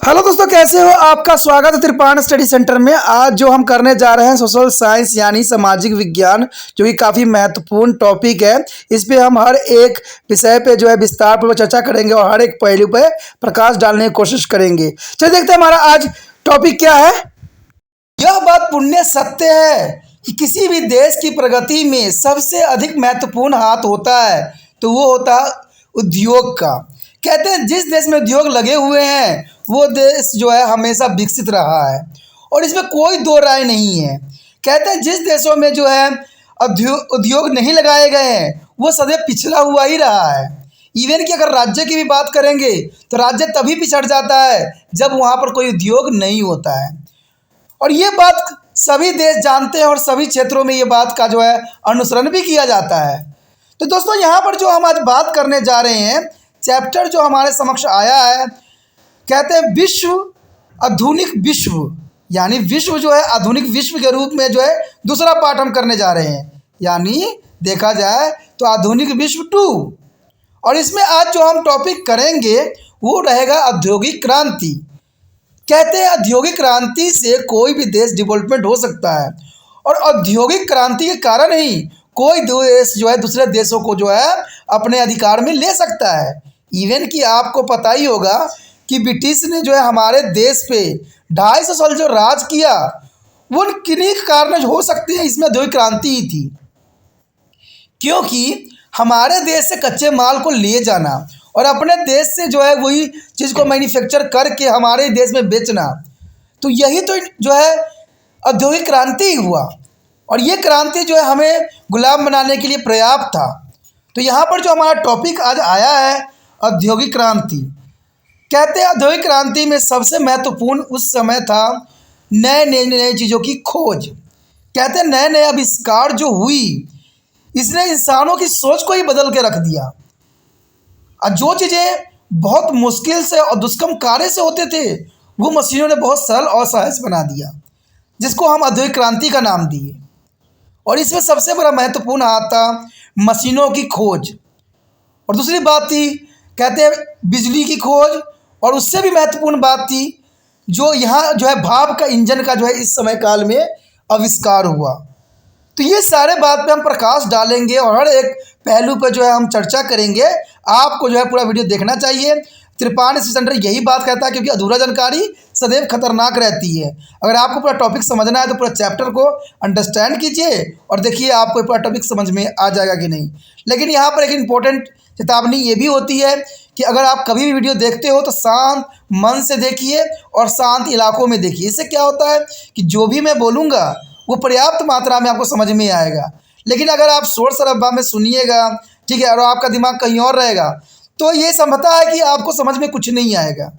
Hello दोस्तों, कैसे हो? आपका स्वागत है त्रिपाण स्टडी सेंटर में। आज जो हम करने जा रहे हैं सोशल साइंस यानी सामाजिक विज्ञान, जो कि काफ़ी महत्वपूर्ण टॉपिक है। इस पे हम हर एक विषय पे जो है विस्तार पूर्वक चर्चा करेंगे और हर एक पहलू पे प्रकाश डालने की कोशिश करेंगे। चलिए देखते हैं हमारा आज टॉपिक क्या है। यह बात पुण्य सत्य है कि किसी भी देश की प्रगति में सबसे अधिक महत्वपूर्ण हाथ होता है तो वो होता है उद्योग का। कहते हैं जिस देश में उद्योग लगे हुए हैं वो देश जो है हमेशा विकसित रहा है और इसमें कोई दो राय नहीं है। कहते हैं जिस देशों में जो है उद्योग नहीं लगाए गए हैं वो सदैव पिछड़ा हुआ ही रहा है। इवन कि अगर राज्य की भी बात करेंगे तो राज्य तभी पिछड़ जाता है जब वहाँ पर कोई उद्योग नहीं होता है। और ये बात सभी देश जानते हैं और सभी क्षेत्रों में ये बात का जो है अनुसरण भी किया जाता है। तो दोस्तों यहाँ पर जो हम आज बात करने जा रहे हैं, चैप्टर जो हमारे समक्ष आया है, कहते हैं विश्व आधुनिक विश्व, यानी विश्व जो है आधुनिक विश्व के रूप में जो है दूसरा पार्ट हम करने जा रहे हैं, यानी देखा जाए तो आधुनिक विश्व 2। और इसमें आज जो हम टॉपिक करेंगे वो रहेगा औद्योगिक क्रांति। कहते हैं औद्योगिक क्रांति से कोई भी देश डेवलपमेंट हो सकता है और औद्योगिक क्रांति के कारण ही कोई देश जो है दूसरे देशों को जो है अपने अधिकार में ले सकता है। इवन कि आपको पता ही होगा कि ब्रिटिश ने जो है हमारे देश पे 250 साल जो राज किया वो किन्हीं कारण हो सकते हैं, इसमें औद्योगिक क्रांति ही थी। क्योंकि हमारे देश से कच्चे माल को ले जाना और अपने देश से जो है वही चीज़ को मैन्युफैक्चर करके हमारे देश में बेचना, तो यही तो जो है औद्योगिक क्रांति ही हुआ। और ये क्रांति जो है हमें गुलाम बनाने के लिए पर्याप्त था। तो यहाँ पर जो हमारा टॉपिक आज आया है औद्योगिक क्रांति। कहते हैं औद्योगिक क्रांति में सबसे महत्वपूर्ण उस समय था नए नए चीज़ों की खोज। कहते हैं नए नए आविष्कार जो हुई इसने इंसानों की सोच को ही बदल के रख दिया। और जो चीज़ें बहुत मुश्किल से और दुष्कर्म कार्य से होते थे वो मशीनों ने बहुत सरल और सहज बना दिया, जिसको हम औद्योगिक क्रांति का नाम दिए। और इसमें सबसे बड़ा महत्वपूर्ण हाथ था मशीनों की खोज। और दूसरी बात थी कहते हैं बिजली की खोज, और उससे भी महत्वपूर्ण बात थी जो यहाँ जो है भाप का इंजन का जो है इस समय काल में आविष्कार हुआ। तो ये सारे बात पे हम प्रकाश डालेंगे और हर एक पहलू पर जो है हम चर्चा करेंगे। आपको जो है पूरा वीडियो देखना चाहिए। त्रिपाण स्टडी सेंटर यही बात कहता है क्योंकि अधूरा जानकारी सदैव खतरनाक रहती है। अगर आपको पूरा टॉपिक समझना है तो पूरा चैप्टर को अंडरस्टैंड कीजिए और देखिए आपको पूरा टॉपिक समझ में आ जाएगा कि नहीं। लेकिन यहाँ पर एक इम्पोर्टेंट चेतावनी ये भी होती है कि अगर आप कभी भी वीडियो देखते हो तो शांत मन से देखिए और शांत इलाकों में देखिए। इससे क्या होता है कि जो भी मैं बोलूँगा वो पर्याप्त मात्रा में आपको समझ में आएगा। लेकिन अगर आप शोर शराबा में सुनिएगा, ठीक है, और आपका दिमाग कहीं और रहेगा तो ये संभवतः है कि आपको समझ में कुछ नहीं आएगा।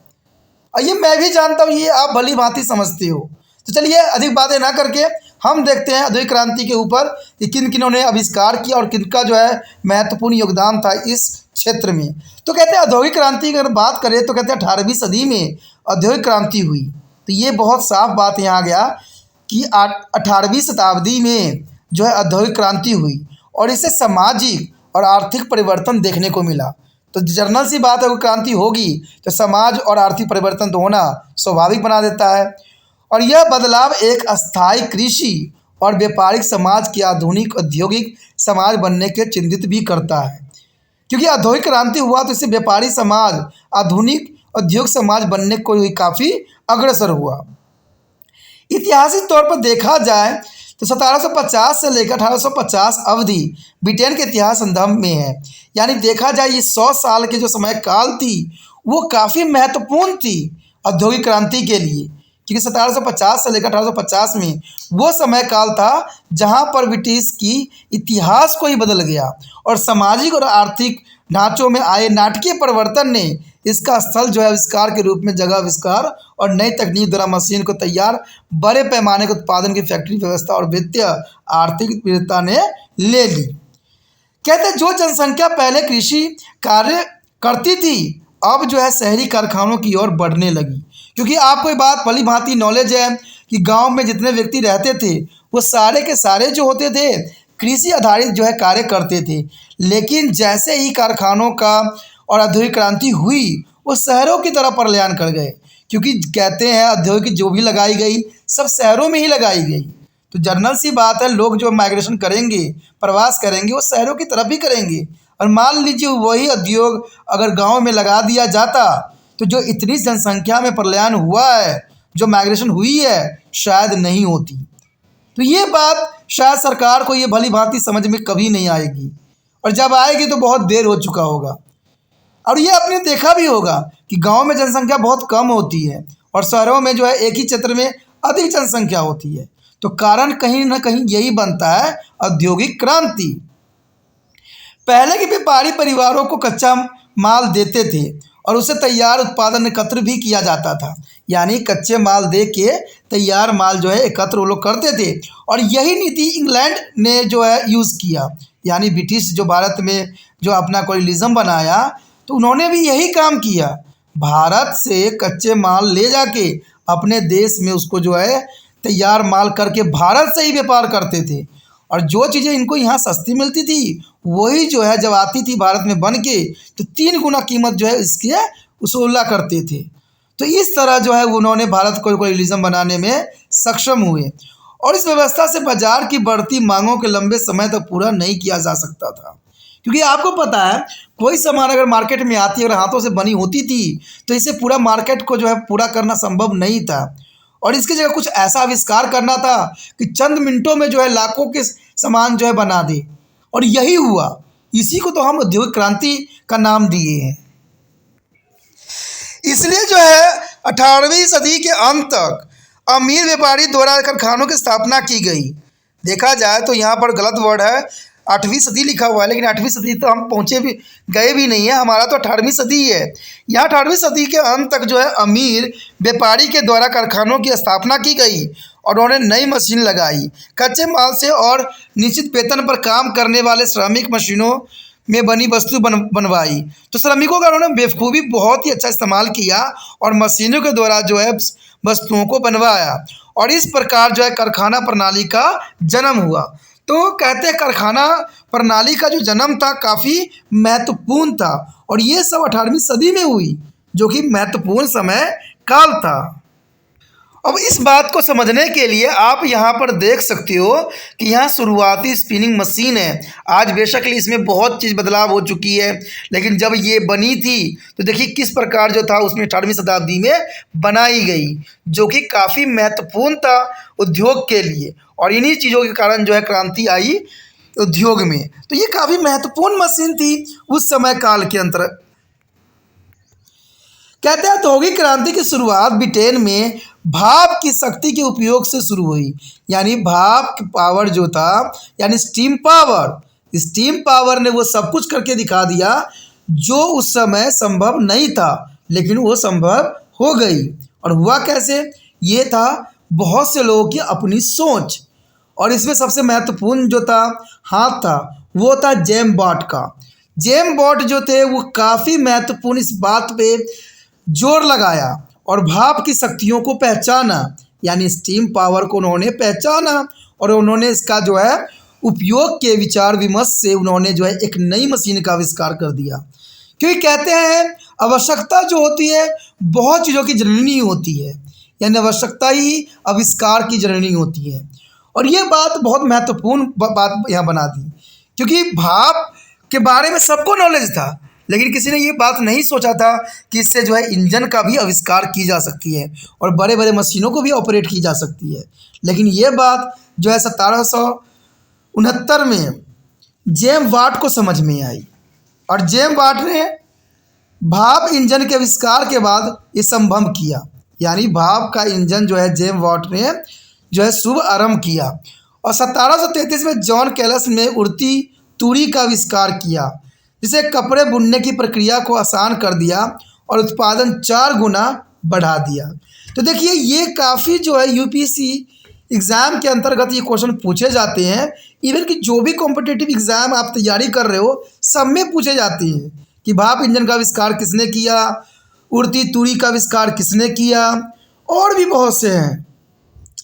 और ये मैं भी जानता हूँ, ये आप भली भांति समझते हो। तो चलिए अधिक बातें ना करके हम देखते हैं औद्योगिक क्रांति के ऊपर कि किन किन्हों ने आविष्कार किया और किनका जो है महत्वपूर्ण योगदान था इस क्षेत्र में। तो कहते हैं औद्योगिक क्रांति की अगर बात करें तो कहते हैं 18वीं सदी में औद्योगिक क्रांति हुई। तो ये बहुत साफ बात यहाँ गया कि 18वीं शताब्दी में जो है औद्योगिक क्रांति हुई और इससे सामाजिक और आर्थिक परिवर्तन देखने को मिला। तो जनरल सी बात है, वो क्रांति होगी तो समाज और आर्थिक परिवर्तन तो होना स्वाभाविक बना देता है। और यह बदलाव एक अस्थायी कृषि और व्यापारिक समाज के आधुनिक औद्योगिक समाज बनने के चिंतित भी करता है। क्योंकि औद्योगिक क्रांति हुआ तो इससे व्यापारी समाज आधुनिक औद्योगिक समाज बनने को ही काफ़ी अग्रसर हुआ। ऐतिहासिक तौर पर देखा जाए तो 1750 से लेकर 1850 अवधि ब्रिटेन के इतिहास संदर्भ में है। यानी देखा जाए ये 100 साल के जो समय काल थी वो काफ़ी महत्वपूर्ण थी औद्योगिक क्रांति के लिए। क्योंकि 1750 से लेकर 1850 में वो समय काल था जहाँ पर ब्रिटिश की इतिहास को ही बदल गया और सामाजिक और आर्थिक ढांचों में आए नाटकीय परिवर्तन ने इसका स्थल जो है आविष्कार के रूप में जगह आविष्कार और नई तकनीक द्वारा मशीन को तैयार बड़े पैमाने के उत्पादन की फैक्ट्री व्यवस्था और वित्तीय आर्थिक विविधता ने ले ली। कहते जो जनसंख्या पहले कृषि कार्य करती थी अब जो है शहरी कारखानों की ओर बढ़ने लगी। क्योंकि आपको ये बात भली भांति नॉलेज है कि गांव में जितने व्यक्ति रहते थे वो सारे के सारे जो होते थे कृषि आधारित जो है कार्य करते थे। लेकिन जैसे ही कारखानों का और औद्योगिक क्रांति हुई वो शहरों की तरफ पलायन कर गए क्योंकि कहते हैं औद्योगिक जो भी लगाई गई सब शहरों में ही लगाई गई। तो जनरल सी बात है, लोग जो माइग्रेशन करेंगे, प्रवास करेंगे, वो शहरों की तरफ ही करेंगे। और मान लीजिए वही उद्योग अगर गांव में लगा दिया जाता तो जो इतनी जनसंख्या में पलायन हुआ है, जो माइग्रेशन हुई है, शायद नहीं होती। तो ये बात शायद सरकार को ये भली भांति समझ में कभी नहीं आएगी, और जब आएगी तो बहुत देर हो चुका होगा। और ये आपने देखा भी होगा कि गांव में जनसंख्या बहुत कम होती है और शहरों में जो है एक ही क्षेत्र में अधिक जनसंख्या होती है। तो कारण कहीं ना कहीं यही बनता है औद्योगिक क्रांति। पहले के व्यापारी परिवारों को कच्चा माल देते थे और उसे तैयार उत्पादन एकत्र भी किया जाता था, यानी कच्चे माल दे के तैयार माल जो है एकत्र वो लोग करते थे। और यही नीति इंग्लैंड ने जो है यूज़ किया, यानी ब्रिटिश जो भारत में जो अपना कॉलोनिज्म बनाया, तो उन्होंने भी यही काम किया। भारत से कच्चे माल ले जाके अपने देश में उसको जो है तैयार माल करके भारत से ही व्यापार करते थे। और जो चीज़ें इनको यहाँ सस्ती मिलती थी वही जो है जब आती थी भारत में बन के तो 3 गुना कीमत जो है इसकी वसूला करते थे। तो इस तरह जो है उन्होंने भारत को कॉलोनिज्म बनाने में सक्षम हुए। और इस व्यवस्था से बाजार की बढ़ती मांगों के लंबे समय तक पूरा नहीं किया जा सकता था, क्योंकि आपको पता है कोई सामान अगर मार्केट में आती है और हाथों से बनी होती थी तो इसे पूरा मार्केट को जो है पूरा करना संभव नहीं था। और इसकी जगह कुछ ऐसा आविष्कार करना था कि चंद मिनटों में जो है लाखों के सामान जो है बना दे, और यही हुआ। इसी को तो हम औद्योगिक क्रांति का नाम दिए हैं। इसलिए जो है 18वीं सदी के अंत तक अमीर व्यापारी द्वारा कारखानों की स्थापना की गई। देखा जाए तो यहाँ पर गलत वर्ड है, 8वीं सदी लिखा हुआ है, लेकिन 8वीं सदी तो हम पहुँचे भी गए भी नहीं है, हमारा तो 18वीं सदी है। यहाँ 18वीं सदी के अंत तक जो है अमीर व्यापारी के द्वारा कारखानों की स्थापना की गई और उन्होंने नई मशीन लगाई, कच्चे माल से और निश्चित वेतन पर काम करने वाले श्रमिक मशीनों में बनी वस्तु बनवाई। तो श्रमिकों का उन्होंने बेवकूफ़ी बहुत ही अच्छा इस्तेमाल किया और मशीनों के द्वारा जो है वस्तुओं को बनवाया, और इस प्रकार जो है कारखाना प्रणाली का जन्म हुआ। तो कहते हैं कारखाना प्रणाली का जो जन्म था काफ़ी महत्वपूर्ण था, और ये सब 18वीं सदी में हुई, जो कि महत्वपूर्ण समय काल था। अब इस बात को समझने के लिए आप यहाँ पर देख सकते हो कि यहाँ शुरुआती स्पिनिंग मशीन है। आज बेशक इसमें बहुत चीज़ बदलाव हो चुकी है, लेकिन जब ये बनी थी तो देखिए किस प्रकार जो था उसमें 18वीं शताब्दी में बनाई गई, जो कि काफ़ी महत्वपूर्ण था उद्योग के लिए। और इन्हीं चीज़ों के कारण जो है क्रांति आई उद्योग में। तो ये काफ़ी महत्वपूर्ण मशीन थी उस समय काल के अंतर। कहते हैं औद्योगिक क्रांति की शुरुआत ब्रिटेन में भाप की शक्ति के उपयोग से शुरू हुई, यानी भाप पावर जो था, यानी स्टीम पावर। स्टीम पावर ने वो सब कुछ करके दिखा दिया जो उस समय संभव नहीं था, लेकिन वो संभव हो गई। और हुआ कैसे? ये था बहुत से लोगों की अपनी सोच, और इसमें सबसे महत्वपूर्ण जो था हाथ था वो था जेम वॉट का। जेम वॉट जो थे वो काफ़ी महत्वपूर्ण इस बात पे जोर लगाया और भाप की शक्तियों को पहचाना, यानी स्टीम पावर को उन्होंने पहचाना, और उन्होंने इसका जो है उपयोग के विचार विमर्श से उन्होंने जो है एक नई मशीन का आविष्कार कर दिया। क्योंकि कहते हैं आवश्यकता जो होती है बहुत चीज़ों की जननी होती है, यानी आवश्यकता ही आविष्कार की जननी होती है। और ये बात बहुत महत्वपूर्ण बात यहाँ बना दी, क्योंकि भाप के बारे में सबको नॉलेज था, लेकिन किसी ने ये बात नहीं सोचा था कि इससे जो है इंजन का भी आविष्कार की जा सकती है और बड़े बड़े मशीनों को भी ऑपरेट की जा सकती है। लेकिन ये बात जो है 1769 में जेम वाट को समझ में आई, और जेम वाट ने भाप इंजन के आविष्कार के बाद ये संभव किया, यानी भाप का इंजन जो है जेम वाट ने जो है शुभ आरंभ किया। और 1733 में जॉन कैलस ने उड़ती तूड़ी का आविष्कार किया, जिसे कपड़े बुनने की प्रक्रिया को आसान कर दिया और उत्पादन 4 गुना बढ़ा दिया। तो देखिए ये काफ़ी जो है यूपीएससी एग्ज़ाम के अंतर्गत ये क्वेश्चन पूछे जाते हैं। इवन कि जो भी कॉम्पिटिटिव एग्ज़ाम आप तैयारी कर रहे हो सब में पूछे जाते हैं कि भाप इंजन का आविष्कार किसने किया, उड़ती तूड़ी का आविष्कार किसने किया, और भी बहुत से हैं,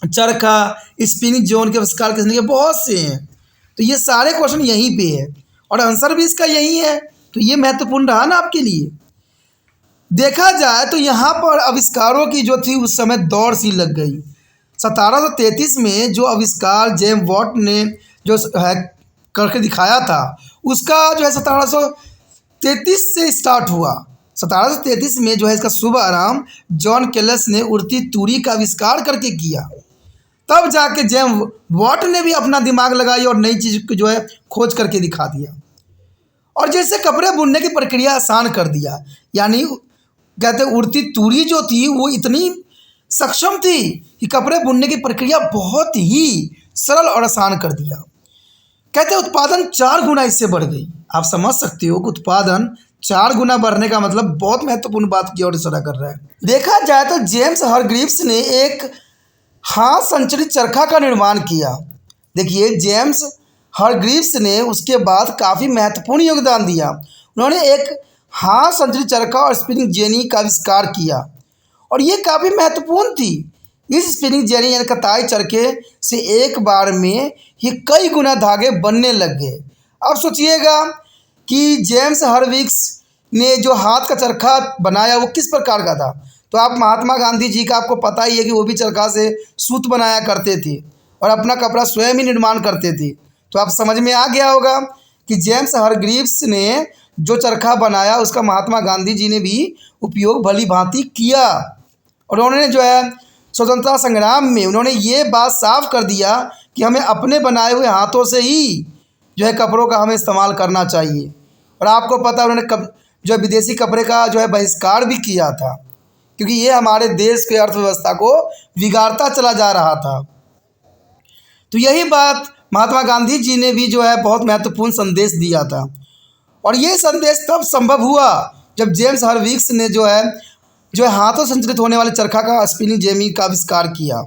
चरखा स्पिनिंग जोन के आविष्कार किसने किया, बहुत से हैं। तो ये सारे क्वेश्चन यहीं पे है और आंसर भी इसका यही है। तो ये महत्वपूर्ण रहा ना आपके लिए। देखा जाए तो यहाँ पर आविष्कारों की जो थी उस समय दौड़ सी लग गई। 1733 में जो आविष्कार जेम्स वॉट ने जो है करके दिखाया था, उसका जो है 1733 से स्टार्ट हुआ। 1733 में जो है इसका शुभ आरंभ जॉन केल्स ने उड़ती तुरी का आविष्कार करके किया। तब जाके जेम्स वॉट ने भी अपना दिमाग लगाई और नई चीज़ को जो है खोज करके दिखा दिया, और जैसे कपड़े बुनने की प्रक्रिया आसान कर दिया। यानी कहते उड़ती तुरी जो थी वो इतनी सक्षम थी कि कपड़े बुनने की प्रक्रिया बहुत ही सरल और आसान कर दिया। कहते उत्पादन 4 गुना इससे बढ़ गई। आप समझ सकते हो कि उत्पादन 4 गुना बढ़ने का मतलब बहुत महत्वपूर्ण बात की ओर इशारा कर रहा है। देखा जाए तो जेम्स हरग्रीव्स ने एक हाथ संचलित चरखा का निर्माण किया। देखिए, जेम्स हरग्रीव्स ने उसके बाद काफ़ी महत्वपूर्ण योगदान दिया। उन्होंने एक हाथ संचलित चरखा और स्पिनिंग जेनी का आविष्कार किया, और ये काफ़ी महत्वपूर्ण थी। इस स्पिनिंग जेनी यानी कताई चरखे से एक बार में ही कई गुना धागे बनने लग गए। अब सोचिएगा कि जेम्स हरग्रीव्स ने जो हाथ का चरखा बनाया वो किस प्रकार का था। तो आप महात्मा गांधी जी का आपको पता ही है कि वो भी चरखा से सूत बनाया करते थे और अपना कपड़ा स्वयं ही निर्माण करते थे। तो आप समझ में आ गया होगा कि जेम्स हरग्रीव्स ने जो चरखा बनाया उसका महात्मा गांधी जी ने भी उपयोग भली भांति किया, और उन्होंने जो है स्वतंत्रता संग्राम में उन्होंने ये बात साफ कर दिया कि हमें अपने बनाए हुए हाथों से ही जो है कपड़ों का हमें इस्तेमाल करना चाहिए। और आपको पता है उन्होंने जो विदेशी कपड़े का जो है बहिष्कार भी किया था, क्योंकि ये हमारे देश की अर्थव्यवस्था को बिगाड़ता चला जा रहा था। तो यही बात महात्मा गांधी जी ने भी जो है बहुत महत्वपूर्ण संदेश दिया था, और ये संदेश तब संभव हुआ जब जेम्स हरग्रीव्स ने जो है हाथों संचालित होने वाले चरखा का स्पिनिंग जेनी का आविष्कार किया।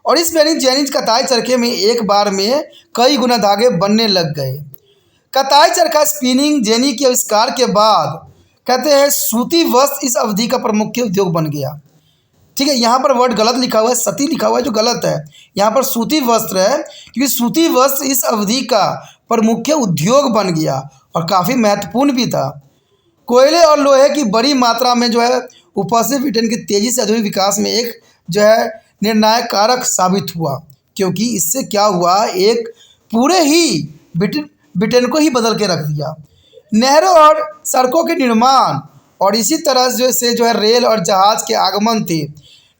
और इस स्पिनिंग जेनी कताई चरखे में एक बार में कई गुना धागे बनने लग गए। कताई चरखा स्पिनिंग जेनी के आविष्कार के बाद कहते हैं सूती वस्त्र इस अवधि का प्रमुख उद्योग बन गया। ठीक है, यहाँ पर वर्ड गलत लिखा हुआ है, सती लिखा हुआ है जो गलत है। यहाँ पर सूती वस्त्र है, क्योंकि सूती वस्त्र इस अवधि का प्रमुख उद्योग बन गया और काफ़ी महत्वपूर्ण भी था। कोयले और लोहे की बड़ी मात्रा में जो है उपस्थित ब्रिटेन की तेज़ी से औद्योगिक विकास में एक जो है निर्णायक कारक साबित हुआ, क्योंकि इससे क्या हुआ, एक पूरे ही ब्रिटेन को ही बदल के रख दिया। नहरों और सड़कों के निर्माण और इसी तरह जो है रेल और जहाज़ के आगमन थे।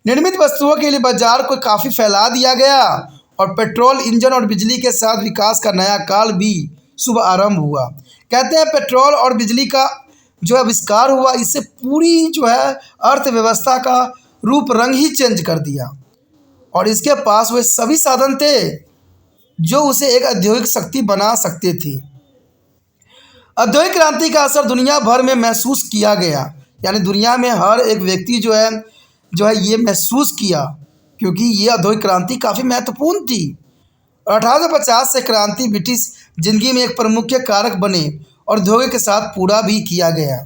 निर्मित वस्तुओं के लिए बाजार को काफ़ी फैला दिया गया, और पेट्रोल इंजन और बिजली के साथ विकास का नया काल भी शुभ आरंभ हुआ। कहते हैं पेट्रोल और बिजली का जो आविष्कार हुआ, इससे पूरी जो है अर्थव्यवस्था का रूप रंग ही चेंज कर दिया, और इसके पास वे सभी साधन थे जो उसे एक औद्योगिक शक्ति बना सकते थे। औद्योगिक क्रांति का असर दुनिया भर में महसूस किया गया, यानी दुनिया में हर एक व्यक्ति जो है ये महसूस किया, क्योंकि ये औद्योगिक क्रांति काफ़ी महत्वपूर्ण थी। और 1850 से क्रांति ब्रिटिश जिंदगी में एक प्रमुख कारक बने और औद्योगिक के साथ पूरा भी किया गया।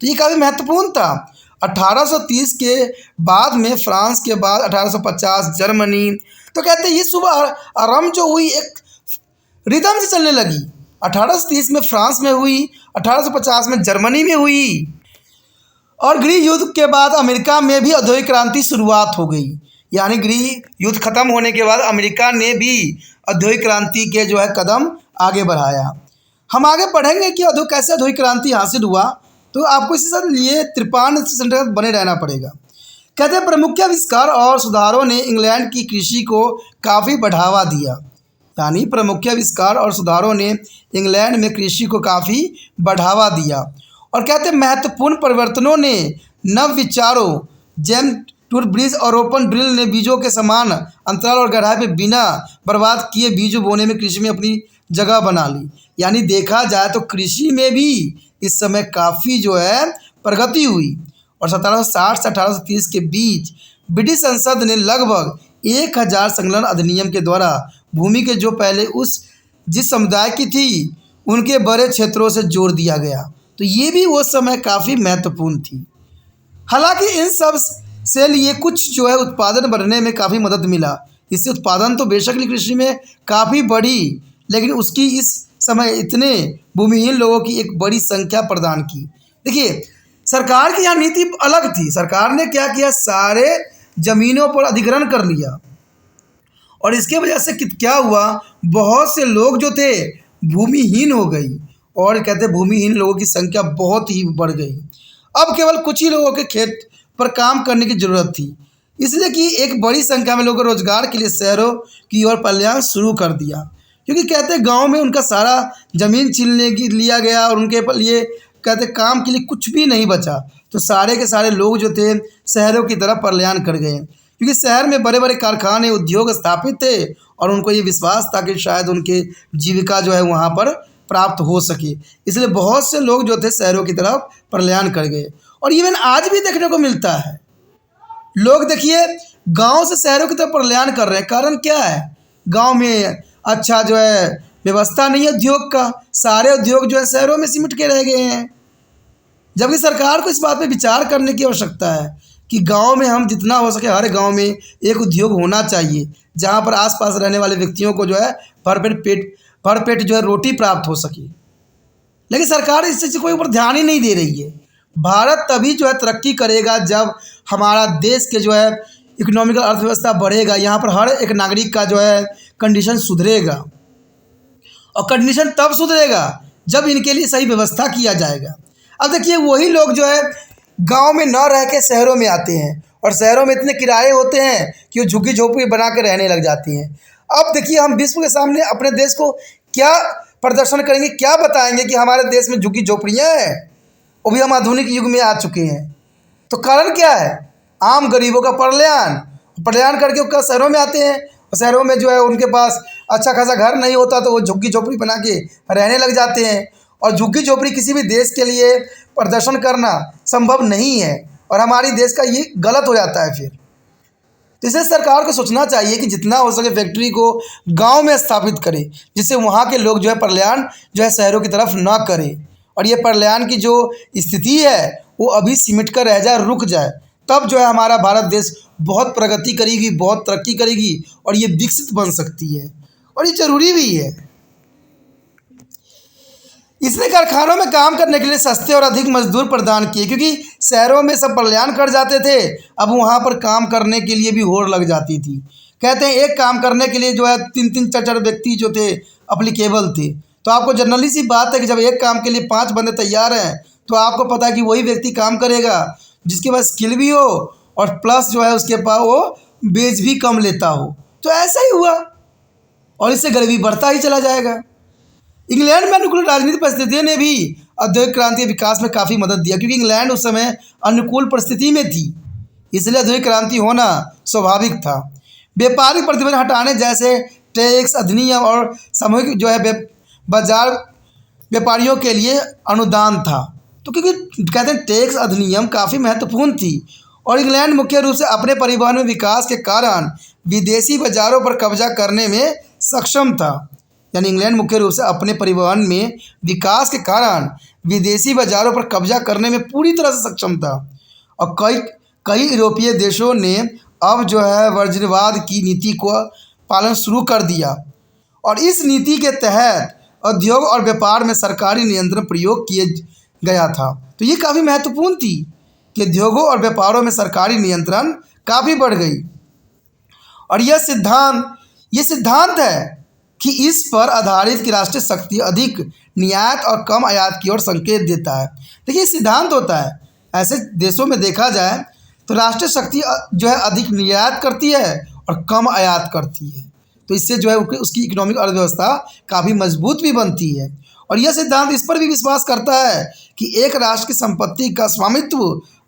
तो ये काफ़ी महत्वपूर्ण था। 1830 के बाद में फ्रांस के बाद 1850 जर्मनी, तो कहते हैं ये सुबह आरंभ जो हुई एक रिदम से चलने लगी। 1830 में फ्रांस में हुई, 1850 में जर्मनी में हुई, और गृह युद्ध के बाद अमेरिका में भी औद्योगिक क्रांति शुरुआत हो गई। यानी गृह युद्ध खत्म होने के बाद अमेरिका ने भी औद्योगिक क्रांति के जो है कदम आगे बढ़ाया। हम आगे पढ़ेंगे कि कैसे औद्योगिक क्रांति हासिल हुआ, तो आपको इसी साथ लिए 53 बने रहना पड़ेगा। कहते हैं प्रमुख आविष्कार और सुधारों ने इंग्लैंड की कृषि को काफ़ी बढ़ावा दिया। यानी प्रमुख आविष्कार और सुधारों ने इंग्लैंड में कृषि को काफ़ी बढ़ावा दिया, और कहते हैं महत्वपूर्ण परिवर्तनों ने नव विचारों जेम्स टूर ब्रिज और ओपन ड्रिल ने बीजों के समान अंतराल और गहराई पे बिना बर्बाद किए बीज बोने में कृषि में अपनी जगह बना ली। यानी देखा जाए तो कृषि में भी इस समय काफ़ी जो है प्रगति हुई, और 1760 से 1830 के बीच ब्रिटिश संसद ने लगभग 1000 संकलन अधिनियम के द्वारा भूमि के जो पहले जिस समुदाय की थी उनके बड़े क्षेत्रों से जोड़ दिया गया। तो ये भी वो समय काफ़ी महत्वपूर्ण थी। हालांकि इन सब से लिए कुछ जो है उत्पादन बढ़ने में काफ़ी मदद मिला। इससे उत्पादन तो बेशक कृषि में काफ़ी बढ़ी, लेकिन उसकी इस समय इतने भूमिहीन लोगों की एक बड़ी संख्या प्रदान की। देखिए सरकार की यहाँ नीति अलग थी। सरकार ने क्या किया, सारे जमीनों पर अधिग्रहण कर लिया और इसके वजह से क्या हुआ, बहुत से लोग जो थे भूमिहीन हो गई और कहते भूमिहीन लोगों की संख्या बहुत ही बढ़ गई। अब केवल कुछ ही लोगों के खेत पर काम करने की ज़रूरत थी, इसलिए कि एक बड़ी संख्या में लोगों रोजगार के लिए शहरों की ओर पलायन शुरू कर दिया, क्योंकि कहते गांव में उनका सारा ज़मीन छीनने की लिया गया और उनके लिए कहते काम के लिए कुछ भी नहीं बचा। तो सारे के सारे लोग जो थे शहरों की तरफ पलायन कर गए, क्योंकि शहर में बड़े बड़े कारखाने उद्योग स्थापित थे और उनको ये विश्वास था कि शायद उनके जीविका जो है वहाँ पर प्राप्त हो सके, इसलिए बहुत से लोग जो थे शहरों की तरफ पलायन कर गए। और इवन आज भी देखने को मिलता है, लोग देखिए गांव से शहरों की तरफ पलायन कर रहे हैं। कारण क्या है, गांव में अच्छा जो है व्यवस्था नहीं है उद्योग का, सारे उद्योग जो है शहरों में सिमट के रह गए हैं। जबकि सरकार को इस बात पे विचार करने की आवश्यकता है कि गांव में हम जितना हो सके हर गांव में एक उद्योग होना चाहिए, जहां पर आसपास रहने वाले व्यक्तियों को जो है भरपेट जो है रोटी प्राप्त हो सके। लेकिन सरकार इस चीज़ को ऊपर ध्यान ही नहीं दे रही है। भारत तभी जो है तरक्की करेगा जब हमारा देश के जो है इकोनॉमिकल अर्थव्यवस्था बढ़ेगा, यहाँ पर हर एक नागरिक का जो है कंडीशन सुधरेगा। और कंडीशन तब सुधरेगा जब इनके लिए सही व्यवस्था किया जाएगा। अब देखिए वही लोग जो है गांव में न रह के शहरों में आते हैं और शहरों में इतने किराए होते हैं कि वो झुग्गी झोपड़ी बना के रहने लग जाती हैं। अब देखिए हम विश्व के सामने अपने देश को क्या प्रदर्शन करेंगे, क्या बताएंगे कि हमारे देश में झुग्गी झोपड़ियाँ हैं, वो भी हम आधुनिक युग में आ चुके हैं। तो कारण क्या है, आम गरीबों का पलायन करके वो शहरों में आते हैं और शहरों में जो है उनके पास अच्छा खासा घर नहीं होता तो वो झुग्गी झोपड़ी बना के रहने लग जाते हैं। और झुग्गी झोपड़ी किसी भी देश के लिए प्रदर्शन करना संभव नहीं है और हमारी देश का ये गलत हो जाता है फिर। तो इसलिए सरकार को सोचना चाहिए कि जितना हो सके फैक्ट्री को गांव में स्थापित करे, जिससे वहाँ के लोग जो है पलायन जो है शहरों की तरफ ना करें और ये पलायन की जो स्थिति है वो अभी सिमट कर रह जाए, रुक जाए, तब जो है हमारा भारत देश बहुत प्रगति करेगी, बहुत तरक्की करेगी और ये विकसित बन सकती है और ये ज़रूरी भी है। इसने कारखानों में काम करने के लिए सस्ते और अधिक मजदूर प्रदान किए, क्योंकि शहरों में सब पलायन कर जाते थे, अब वहाँ पर काम करने के लिए भी होड़ लग जाती थी। कहते हैं एक काम करने के लिए जो है 3-3 4-4 व्यक्ति जो थे अप्लीकेबल थे। तो आपको जनरली सी बात है कि जब एक काम के लिए 5 बंदे तैयार हैं तो आपको पता है कि वही व्यक्ति काम करेगा जिसके पास स्किल भी हो और प्लस जो है उसके पास वो बेच भी कम लेता हो। तो ऐसा ही हुआ और इससे गरीबी बढ़ता ही चला जाएगा। इंग्लैंड में अनुकूल राजनीतिक परिस्थितियों ने भी औद्योगिक क्रांति के विकास में काफ़ी मदद दिया, क्योंकि इंग्लैंड उस समय अनुकूल परिस्थिति में थी, इसलिए औद्योगिक क्रांति होना स्वाभाविक था। व्यापारिक प्रतिबंध हटाने जैसे टैक्स अधिनियम और सामूहिक जो है बाजार व्यापारियों के लिए अनुदान था। तो क्योंकि कहते हैं टैक्स अधिनियम काफ़ी महत्वपूर्ण थी और इंग्लैंड मुख्य रूप से अपने परिवहन में विकास के कारण विदेशी बाज़ारों पर कब्जा करने में सक्षम था। यानी इंग्लैंड मुख्य रूप से अपने परिवहन में विकास के कारण विदेशी बाज़ारों पर कब्जा करने में पूरी तरह से सक्षम था। और कई यूरोपीय देशों ने अब जो है वर्जनवाद की नीति को पालन शुरू कर दिया और इस नीति के तहत उद्योग और व्यापार में सरकारी नियंत्रण प्रयोग किए गया था। तो ये काफ़ी महत्वपूर्ण थी कि उद्योगों और व्यापारों में सरकारी नियंत्रण काफ़ी बढ़ गई। और यह सिद्धांत है कि इस पर आधारित कि राष्ट्रीय शक्ति अधिक निर्यात और कम आयात की ओर संकेत देता है। देखिए सिद्धांत होता है, ऐसे देशों में देखा जाए तो राष्ट्रीय शक्ति जो है अधिक निर्यात करती है और कम आयात करती है, तो इससे जो है उसकी इकोनॉमिक अर्थव्यवस्था काफ़ी मजबूत भी बनती है। और यह सिद्धांत इस पर भी विश्वास करता है कि एक राष्ट्र की संपत्ति का स्वामित्व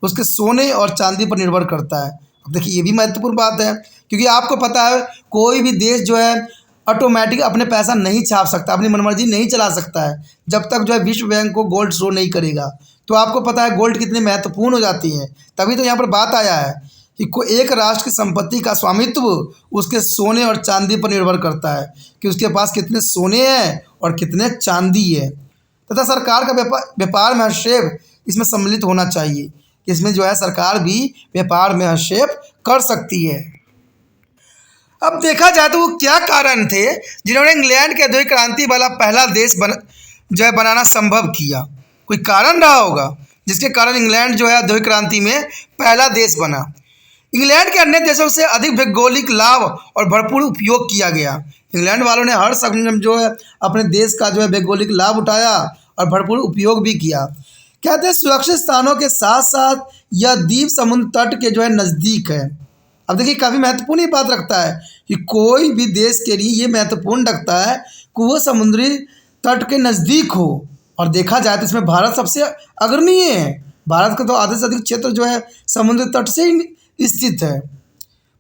उसके सोने और चांदी पर निर्भर करता है। अब देखिए ये भी महत्वपूर्ण बात है, क्योंकि आपको पता है कोई भी देश जो है ऑटोमेटिक अपने पैसा नहीं छाप सकता, अपनी मनमर्जी नहीं चला सकता है जब तक जो है विश्व बैंक को गोल्ड शो नहीं करेगा। तो आपको पता है गोल्ड कितनी महत्वपूर्ण हो जाती है, तभी तो यहाँ पर बात आया है कि कोई एक राष्ट्र की संपत्ति का स्वामित्व उसके सोने और चांदी पर निर्भर करता है कि उसके पास कितने सोने हैं और कितने चांदी है। तथा सरकार का व्यापार में हस्तक्षेप इसमें सम्मिलित होना चाहिए, इसमें जो है सरकार भी व्यापार में हस्तक्षेप कर सकती है। अब देखा जाए तो वो क्या कारण थे जिन्होंने इंग्लैंड के औद्योगिक क्रांति वाला पहला देश बनाना संभव किया। कोई कारण रहा होगा, जिसके कारण इंग्लैंड जो है औद्योगिक क्रांति में पहला देश बना। इंग्लैंड के अन्य देशों से अधिक भौगोलिक लाभ और भरपूर उपयोग किया गया। इंग्लैंड वालों ने हर संयम जो है अपने देश का जो है भौगोलिक लाभ उठाया और भरपूर उपयोग भी किया। कहते हैं सुरक्षित स्थानों के साथ साथ यह द्वीप समुद्र तट के जो है नज़दीक है। अब देखिए काफ़ी महत्वपूर्ण ये बात रखता है कि कोई भी देश के लिए ये महत्वपूर्ण रखता है कि वो समुद्री तट के नज़दीक हो। और देखा जाए तो इसमें भारत सबसे अग्रणीय है। भारत का तो आधे से अधिक क्षेत्र जो है समुद्र तट से ही स्थित है,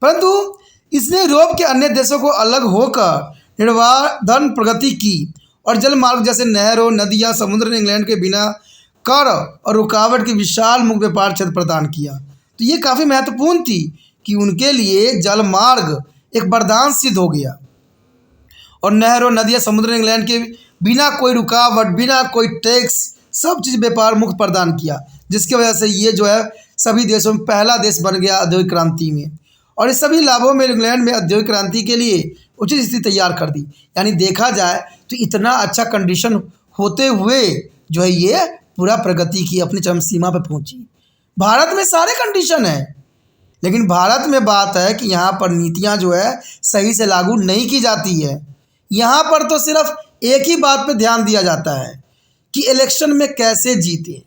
परंतु इसने यूरोप के अन्य देशों को अलग होकर निर्बाध प्रगति की और जल मार्ग जैसे नहरों, नदियाँ, समुद्र ने इंग्लैंड के बिना कर और रुकावट के विशाल मुक्त व्यापार क्षेत्र प्रदान किया। तो ये काफ़ी महत्वपूर्ण थी कि उनके लिए जल मार्ग एक वरदान सिद्ध हो गया और नहरों, नदियाँ, समुद्र ने इंग्लैंड के बिना कोई रुकावट, बिना कोई टैक्स, सब चीज़ व्यापार मुक्त प्रदान किया, जिसकी वजह से ये जो है सभी देशों में पहला देश बन गया औद्योगिक क्रांति में। और इस सभी लाभों में इंग्लैंड में औद्योगिक क्रांति के लिए उचित स्थिति तैयार कर दी। यानी देखा जाए तो इतना अच्छा कंडीशन होते हुए जो है ये पूरा प्रगति की, अपनी चरम सीमा पर पहुंची। भारत में सारे कंडीशन है, लेकिन भारत में बात है कि यहाँ पर नीतियाँ जो है सही से लागू नहीं की जाती है। यहाँ पर तो सिर्फ एक ही बात पे ध्यान दिया जाता है कि इलेक्शन में कैसे जीते,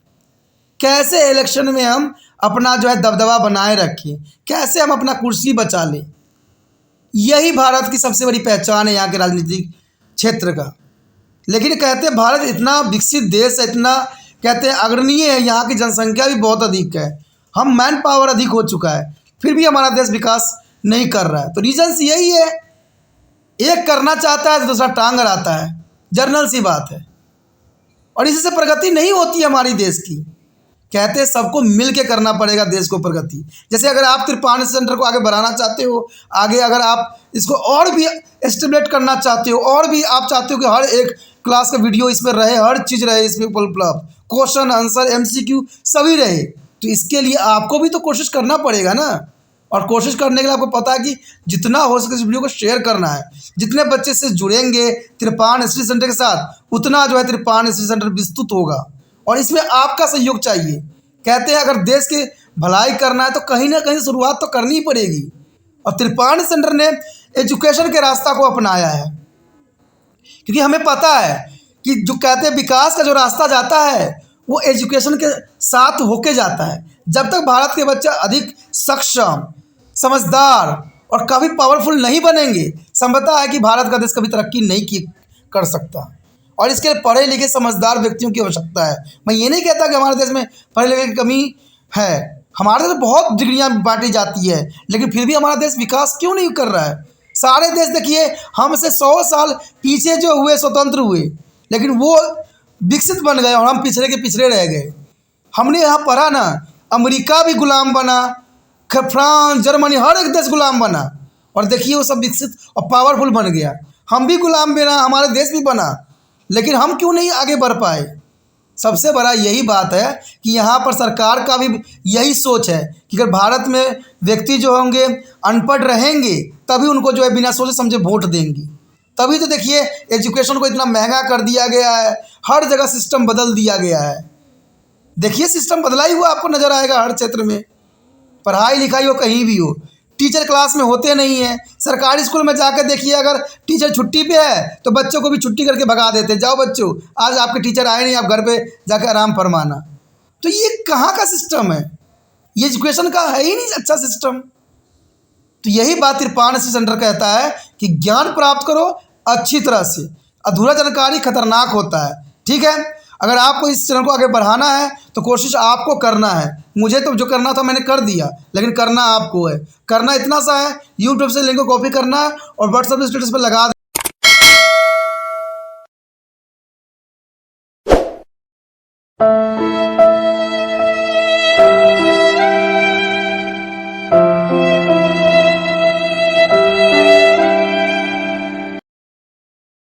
कैसे इलेक्शन में हम अपना जो है दबदबा बनाए रखें, कैसे हम अपना कुर्सी बचा लें। यही भारत की सबसे बड़ी पहचान है यहाँ के राजनीतिक क्षेत्र का। लेकिन कहते हैं भारत इतना विकसित देश है, इतना कहते हैं अग्रणीय है, यहाँ की जनसंख्या भी बहुत अधिक है, हम मैन पावर अधिक हो चुका है, फिर भी हमारा देश विकास नहीं कर रहा है। तो रीजन्स यही है, एक करना चाहता है तो दूसरा टांग अड़ाता है, जर्नल सी बात है। और इसी से प्रगति नहीं होती है हमारी देश की। कहते हैं सबको मिल के करना पड़ेगा देश को प्रगति। जैसे अगर आप त्रिपाणी सेंटर को आगे बढ़ाना चाहते हो, आगे अगर आप इसको और भी एस्टिमेट करना चाहते हो, और भी आप चाहते हो कि हर एक क्लास का वीडियो इसमें रहे, हर चीज़ रहे इसमें उपलब्ध, क्वेश्चन आंसर MCQ सभी रहे, तो इसके लिए आपको भी तो कोशिश करना पड़ेगा ना। और कोशिश करने के लिए आपको पता है कि जितना हो सके इस वीडियो को शेयर करना है। जितने बच्चे से जुड़ेंगे त्रिपाण स्टडी सेंटर के साथ, उतना जो है त्रिपाण स्टडी सेंटर विस्तृत होगा। और इसमें आपका सहयोग चाहिए। कहते हैं अगर देश की भलाई करना है तो कहीं ना कहीं शुरुआत तो करनी ही पड़ेगी। और त्रिपाण सेंटर ने एजुकेशन के रास्ता को अपनाया है, क्योंकि हमें पता है कि जो कहते हैं विकास का जो रास्ता जाता है वो एजुकेशन के साथ होके जाता है। जब तक भारत के बच्चे अधिक सक्षम, समझदार और कभी पावरफुल नहीं बनेंगे, संभवतः है कि भारत का देश कभी तरक्की नहीं कर सकता। और इसके लिए पढ़े लिखे समझदार व्यक्तियों की आवश्यकता है। मैं ये नहीं कहता कि हमारे देश में पढ़े लिखे की कमी है, हमारे देश में बहुत डिग्रियाँ बांटी जाती है, लेकिन फिर भी हमारा देश विकास क्यों नहीं कर रहा है। सारे देश देखिए हमसे 100 साल पीछे जो हुए, स्वतंत्र हुए, लेकिन वो विकसित बन गए और हम पिछड़े के पिछड़े रह गए। हमने यहाँ पढ़ा ना, अमेरिका भी गुलाम बना, फ्रांस, जर्मनी, हर एक देश गुलाम बना, और देखिए वो सब विकसित और पावरफुल बन गया। हम भी गुलाम बना, हमारा देश भी बना, लेकिन हम क्यों नहीं आगे बढ़ पाए। सबसे बड़ा यही बात है कि यहाँ पर सरकार का भी यही सोच है कि अगर भारत में व्यक्ति जो होंगे अनपढ़ रहेंगे तभी उनको जो है बिना सोचे समझे वोट देंगे। तभी तो देखिए एजुकेशन को इतना महंगा कर दिया गया है, हर जगह सिस्टम बदल दिया गया है। देखिए सिस्टम बदला ही हुआ आपको नज़र आएगा हर क्षेत्र में, पढ़ाई लिखाई हो कहीं भी हो। टीचर क्लास में होते नहीं हैं। सरकारी स्कूल में जाकर देखिए अगर टीचर छुट्टी पे है तो बच्चों को भी छुट्टी करके भगा देते हैं, जाओ बच्चों आज आपके टीचर आए नहीं, आप घर पे जाकर आराम फरमाना। तो ये कहाँ का सिस्टम है, ये एजुकेशन का है ही नहीं अच्छा सिस्टम। तो यही बात त्रिपाण स्टडी सेंटर कहता है कि ज्ञान प्राप्त करो अच्छी तरह से, अधूरा जानकारी खतरनाक होता है। ठीक है, अगर आपको इस चैनल को आगे बढ़ाना है तो कोशिश आपको करना है। मुझे तो जो करना था मैंने कर दिया, लेकिन करना आपको है। करना इतना सा है, यूट्यूब से लिंक को कॉपी करना है और व्हाट्सएप स्टेटस पर लगा